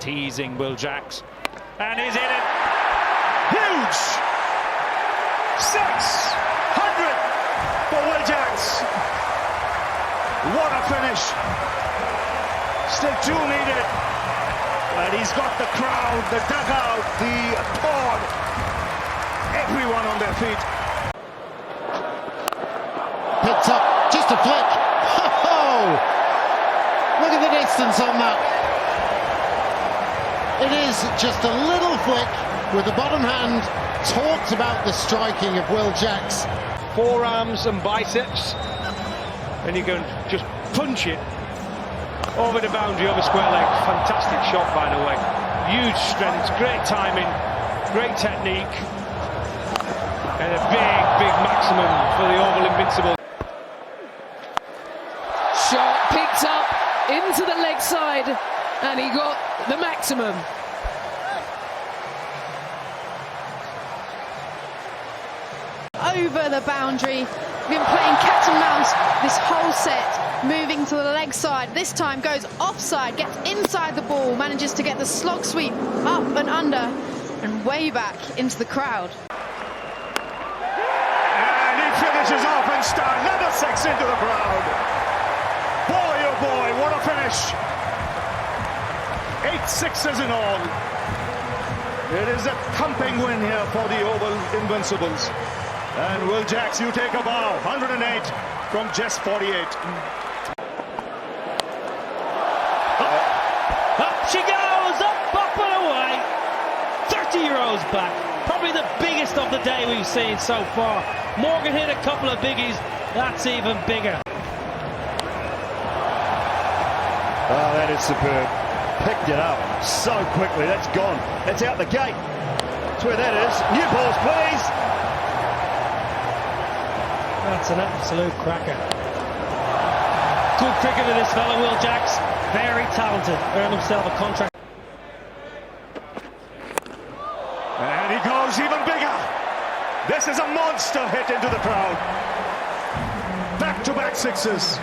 teasing Will Jacks. And he's in it. Huge! 600 for Will Jacks. What a finish. Still 2 needed. And he's got the crowd, the dugout, the applaud. Everyone on their feet. Picked up, just a flick. Oh! Look at the distance on that. It is just a little flick with the bottom hand. Talked about the striking of Will Jacks. Forearms and biceps. And you can just punch it over the boundary of a square leg. Fantastic shot, by the way. Huge strength, great timing, great technique. And a big maximum for the Oval Invincible. Shot picked up into the leg side, and he got the maximum. Over the boundary. Been playing cat and mouse this whole set, moving to the leg side. This time goes offside, gets inside the ball, manages to get the slog sweep up and under and way back into the crowd. And he finishes off in style. Another 6 into the crowd. Boy, oh boy, what a finish. 8 sixes in all. It is a thumping win here for the Oval Invincibles. And Will Jacks, you take a bow. 108 from just 48. Up she goes, up and away. 30 euros back. Probably the biggest of the day we've seen so far. Morgan hit a couple of biggies. That's even bigger. Oh, that is superb. Picked it up so quickly. That's gone. That's out the gate. That's where that is. New balls, please. That's an absolute cracker. Good cricketer, this fellow, Will Jacks. Very talented. Earned himself a contract. And he goes even bigger. This is a monster hit into the crowd. Back-to-back sixes.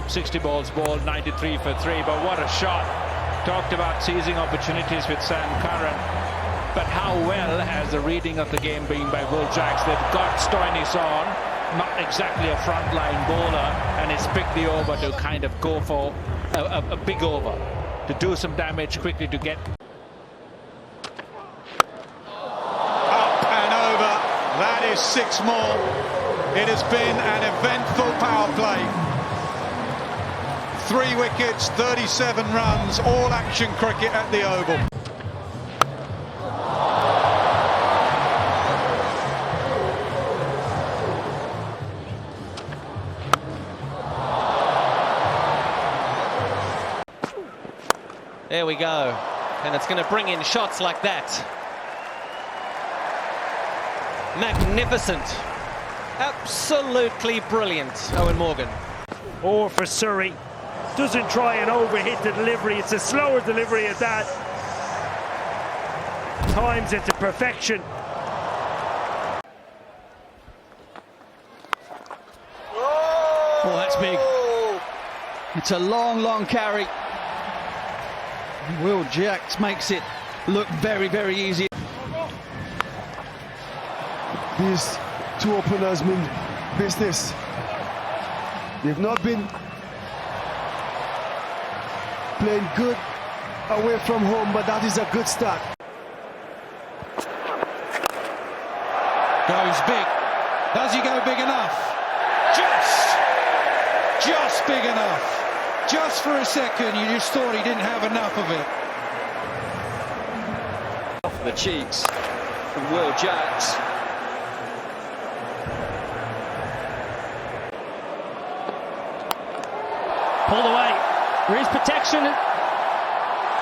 60 balls bowled, 93 for 3, but what a shot. Talked about seizing opportunities with Sam Curran. But how well has the reading of the game been by Will Jacks? They've got Stoinis on. Not exactly a frontline bowler, and he's picked the over to kind of go for a big over, to do some damage quickly to get up and over. That is 6 more. It has been an eventful power play. 3 wickets, 37 runs, all action cricket at the Oval. There we go, and it's going to bring in shots like that. Magnificent, absolutely brilliant, Owen Morgan. Or for Surrey, doesn't try and overhit the delivery. It's a slower delivery at that. Times it to perfection. Oh, that's big. It's a long carry. Will Jacks makes it look very easy. These 2 openers mean business. They've not been playing good away from home, but that is a good start. Goes big. Does he go big enough? Just big enough. Just for a second, you just thought he didn't have enough of it. Off the cheeks from Will Jacks. pulled away. There is protection.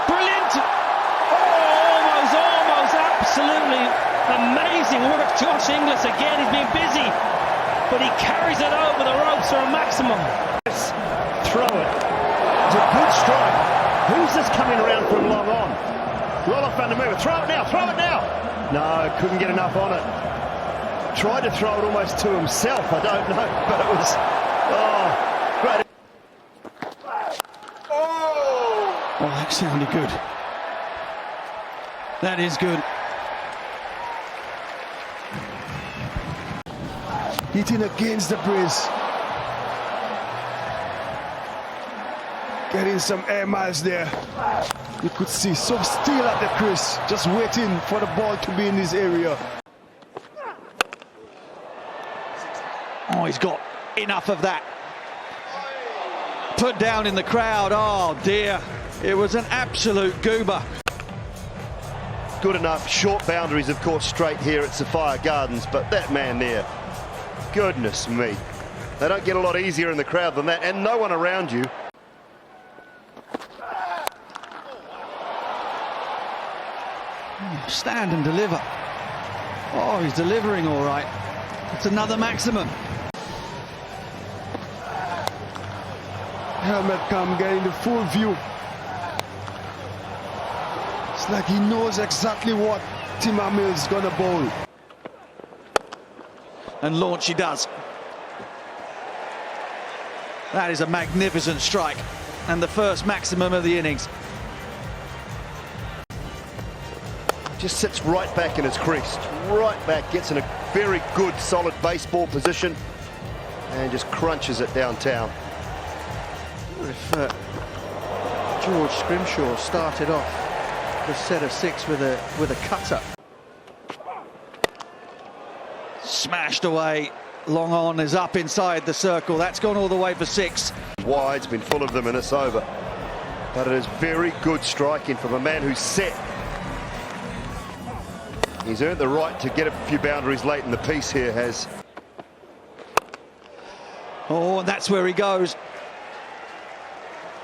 Brilliant! Oh, almost, absolutely amazing work. Josh Inglis again, he's been busy, but he carries it over the ropes for a maximum. Throw it. It's a good strike. Who's this coming around from long on? Roll off under move. Throw it now, throw it now. No, couldn't get enough on it. Tried to throw it almost to himself, I don't know, but it was, great. Oh, that sounded good. That is good. Hitting against the brace. Getting some air miles there. You could see some steel at the crease, just waiting for the ball to be in this area. Oh, he's got enough of that. Put down in the crowd. Oh dear, it was an absolute goober. Good enough, short boundaries of course straight here at Sapphire Gardens, but that man there, goodness me. They don't get a lot easier in the crowd than that, and no one around you. Stand and deliver. Oh, he's delivering all right. It's another maximum. Helmet cam getting the full view. It's like he knows exactly what Tim Hamill's gonna bowl. And launch he does. That is a magnificent strike, and the first maximum of the innings. Just sits right back in his crease, right back, gets in a very good solid baseball position and just crunches it downtown. If George Scrimshaw started off the set of 6 with a cutter. Smashed away, long on is up inside the circle. That's gone all the way for 6. Wide's been full of them in this over, but it is very good striking from a man who's set. He's earned the right to get a few boundaries late in the piece here, has. Oh, and that's where he goes.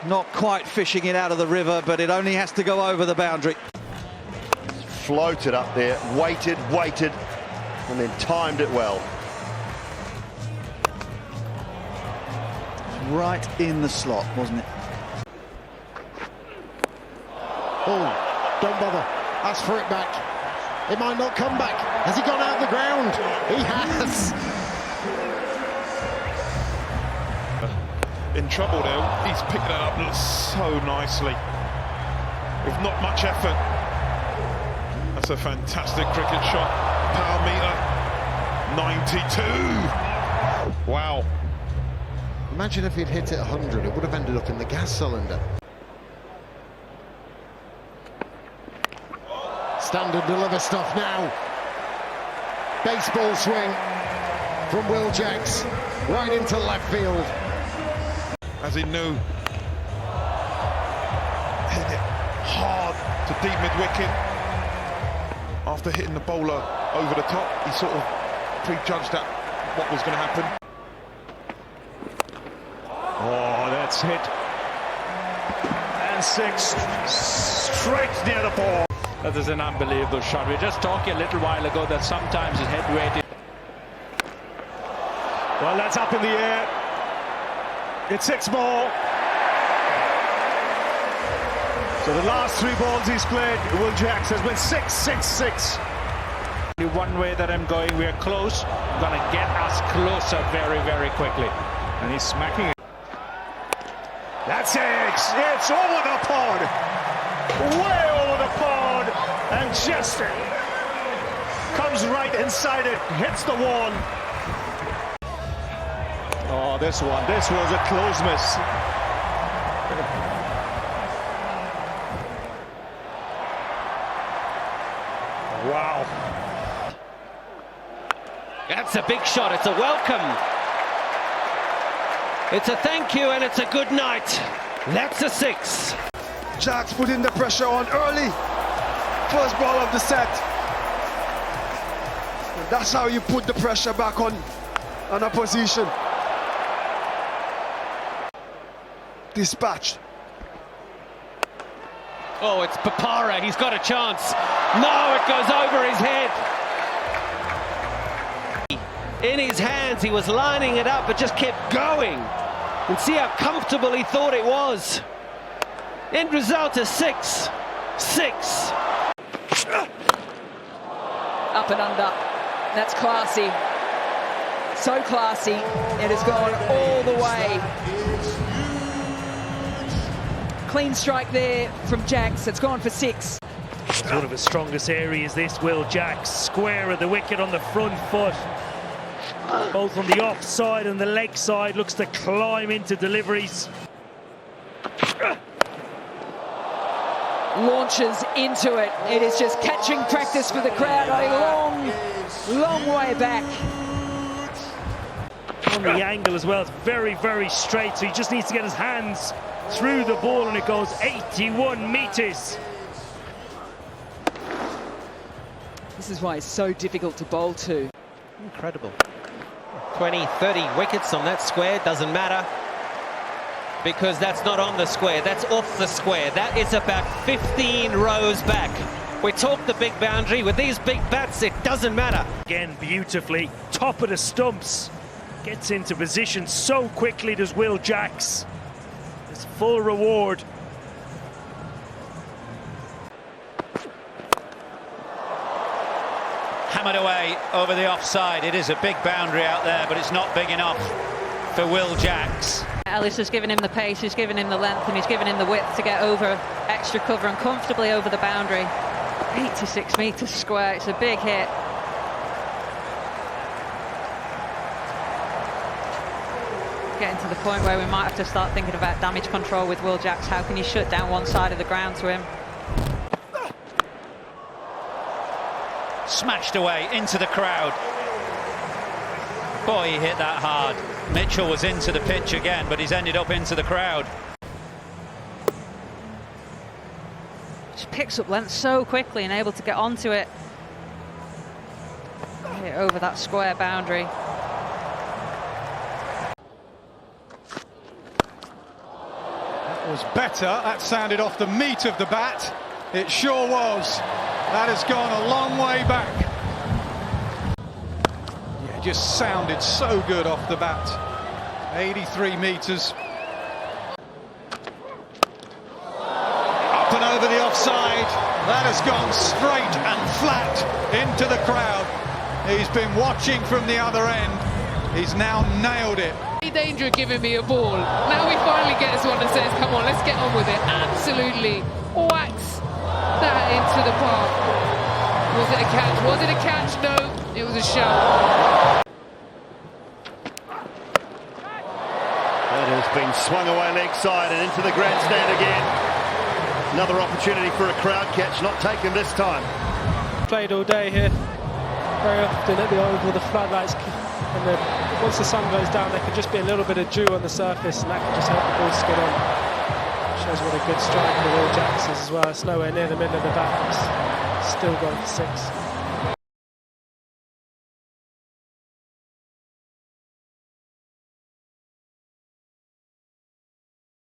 Not quite fishing it out of the river, but it only has to go over the boundary. Floated up there, waited, and then timed it well. Right in the slot, wasn't it? Oh, don't bother. Ask for it back. It might not come back. Has he gone out the ground? He has. In trouble though, he's picked that up so nicely with not much effort. That's a fantastic cricket shot. Power meter 92. Wow. Imagine if he'd hit it 100, it would have ended up in the gas cylinder. Standard deliver stuff now. Baseball swing from Will Jacks right into left field. As he knew, hit it hard to deep mid-wicket. After hitting the bowler over the top, he sort of prejudged that what was going to happen. Oh, that's hit. And 6 straight near the ball. That is an unbelievable shot. We were just talking a little while ago that sometimes his head weight. Well, that's up in the air. It's 6 more. So the last 3 balls he's played, Will Jacks has been 6-6-6. One way that I'm going, we're close. Gonna get us closer very, very quickly. And he's smacking it. That's it. It's over the pond. Way over the pond. And just comes right inside it. Hits the wall. Oh, this was a close miss. Wow. That's a big shot. It's a welcome. It's a thank you and it's a good night. That's a 6. Jacks putting the pressure on early. First ball of the set. And that's how you put the pressure back on opposition. Dispatched. Oh, it's Papara. He's got a chance. No, it goes over his head. In his hands, he was lining it up, but just kept going. And see how comfortable he thought it was. End result is 6. 6. Up and under. That's classy. So classy. It has gone all the way. Clean strike there from Jacks. It's gone for 6. It's one of his strongest areas, this. Will Jacks square of the wicket on the front foot. Both on the offside and the leg side, looks to climb into deliveries. Launches into it. It is just catching practice for the crowd. A long way back. On the angle as well, it's very, very straight, so he just needs to get his hands through the ball, and it goes 81 metres. This is why it's so difficult to bowl to. Incredible. 20, 30 wickets on that square, doesn't matter. Because that's not on the square, that's off the square. That is about 15 rows back. We talk the big boundary, with these big bats, it doesn't matter. Again, beautifully, top of the stumps. Gets into position so quickly, does Will Jacks. His full reward. Hammered away over the offside. It is a big boundary out there, but it's not big enough for Will Jacks. Ellis has given him the pace, he's given him the length, and he's given him the width to get over extra cover and comfortably over the boundary. 86 metres square, it's a big hit. Getting to the point where we might have to start thinking about damage control with Will Jacks. How can you shut down one side of the ground to him? Smashed away into the crowd. Boy, he hit that hard. Mitchell was into the pitch again, but he's ended up into the crowd. Just picks up length so quickly and able to get onto it. Hit over that square boundary. That was better. That sounded off the meat of the bat. It sure was. That has gone a long way back. Yeah, just sounded so good off the bat. 83 metres. Up and over the offside. That has gone straight and flat into the crowd. He's been watching from the other end. He's now nailed it. Danger giving me a ball. Now he finally gets one and says, come on, let's get on with it. Absolutely whacks that into the park. Was it a catch? Was it a catch? No, it was a shot. That has been swung away leg side and into the grandstand again. Another opportunity for a crowd catch, not taken this time. Played all day here. Very often at the Oval, the floodlights, and once the sun goes down, there could just be a little bit of dew on the surface, and that could just help the ball skid on. Shows what a good striker Will Jacks is as well. It's nowhere near the middle of the bat. It's still gone for 6.